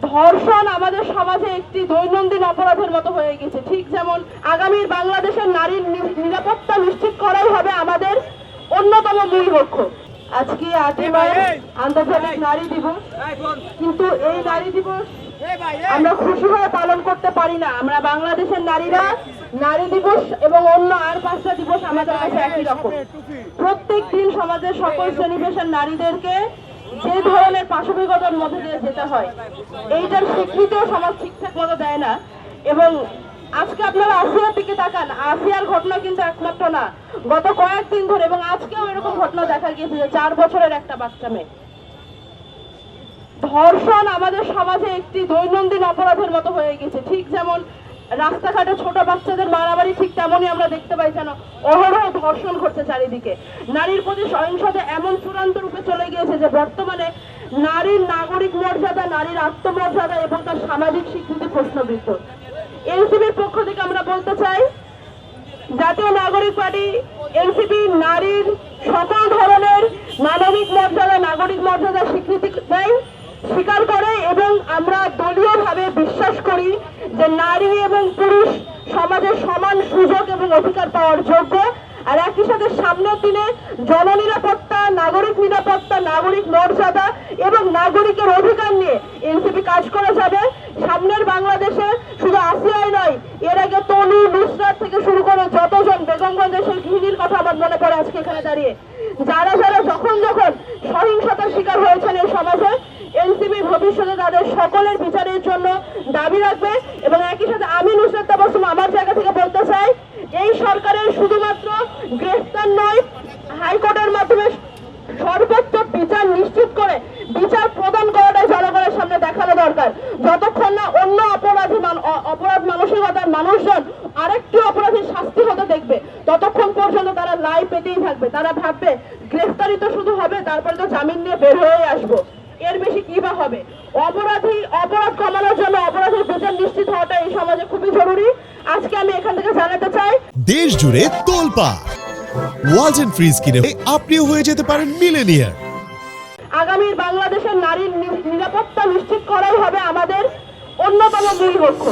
ধর্ষণ আমাদের সমাজে একটি দৈনন্দিন অপরাধের মতো হয়ে গেছে। ঠিক যেমন আগামীর বাংলাদেশের নারীর নিরাপত্তা নিশ্চিত করাই হবে আমাদের অন্যতম মূল লক্ষ্য। আজকে 8ই মার্চ আন্তর্জাতিক নারী দিবস, কিন্তু এই নারী দিবস আমরা খুশি হয়ে পালন করতে পারি না। আমরা বাংলাদেশের নারীরা নারী দিবস এবং অন্য আর 5টা দিবস আমাদের কাছে একই রকম। প্রত্যেক দিন সমাজের সকল শ্রেণী পেশার নারীদেরকে যে ধরনের পাশবিকতার মধ্যে দিয়ে যেতে হয়, এইটার স্বীকৃতিও সমাজ ঠিকঠাক মতো দেয় না। এবং আজকে আপনারা আসিয়ার দিকে তাকান, আসিয়ার ঘটনা কিন্তু একমাত্র না, গত কয়েকদিন ধরে এবং আজকেও এরকম ঘটনা দেখা গিয়েছে যে 4 বছরের একটা বাচ্চা মেয়ে। ধর্ষণ আমাদের সমাজে একটি দৈনন্দিন অপরাধের মতো হয়ে গেছে। ঠিক যেমন রাস্তাঘাটে ছোট বাচ্চাদের মারামারি, ঠিক তেমনই আমরা দেখতে পাই যেন অহরহ ধর্ষণ ঘটছে চারিদিকে। নারীর প্রতি সহিংসতা এমন চূড়ান্ত রূপে চলে গিয়েছে যে বর্তমানে নারীর নাগরিক মর্যাদা, নারীর আত্মমর্যাদা এবং তার সামাজিক স্বীকৃতি প্রশ্নবিদ্ধ। এনসিপির পক্ষ থেকে আমরা বলতে চাই, জাতীয় নাগরিক পার্টি এনসিপি নারীর সকল ধরনের মানবিক মর্যাদা, নাগরিক মর্যাদা স্বীকৃতি দেয়, স্বীকার করে এবং আমরা দলীয়ভাবে বিশ্বাস করি যে নারী এবং পুরুষ সমাজের সমান সুযোগ এবং অধিকার পাওয়ার যোগ্য। আর একই সাথে সামনের দিনে জননিরাপত্তা, নাগরিক নিরাপত্তা, নাগরিক মর্যাদা এবং নাগরিকের অধিকার নিয়ে এনসিপি কাজ করে যাবে। সামনের বাংলাদেশে শুধু আসিয়াই নয়, এর আগে তনু, নুসরাত থেকে শুরু করে যতজন বেগমগঞ্জের সেই গৃহিণীর কথা আমার মনে পড়ে আজকে এখানে দাঁড়িয়ে, যারা যখন সহিংসতার শিকার হয়েছেন এই সমাজে, এনসিপি ভবিষ্যতে তাদের সকলের বিচারের জন্য দাবি রাখবে। এবং একই সাথে আমি নুসরাত তাবাসসুম আমার জায়গা থেকে বলতে চাই, এই সরকারের শুধুমাত্র গ্রেফতার নয়, হাইকোর্টের মাধ্যমে সর্বোচ্চ বিচার নিশ্চিত করে বিচার প্রদান করাটাই জনগণের সামনে দেখানো দরকার। যতক্ষণ না অন্য অপরাধ মানসিকতার মানুষজন আরেকটি অপরাধীর শাস্তি হতে দেখবে, ততক্ষণ পর্যন্ত তারা লাই পেতেই থাকবে। তারা ভাববে গ্রেফতারি তো শুধু হবে, তারপরে তো জামিন নিয়ে বের হয়ে আসবো, এর বেশি কি বা হবে। অপরাধ কমানোর জন্য অপরাধের বিচার নিশ্চিত হওয়াটা এই সমাজে খুবই জরুরি। আজকে আমি এখান থেকে জানাতে চাই, দেশ জুড়ে তোলপাড় ওয়ালটন ফ্রিজ কিনে আপনিও হয়ে যেতে পারেন মিলেনিয়ার। আগামীর বাংলাদেশের নারীর নিরাপত্তা নিশ্চিত করাই হবে আমাদের অন্যতম মূল লক্ষ্য।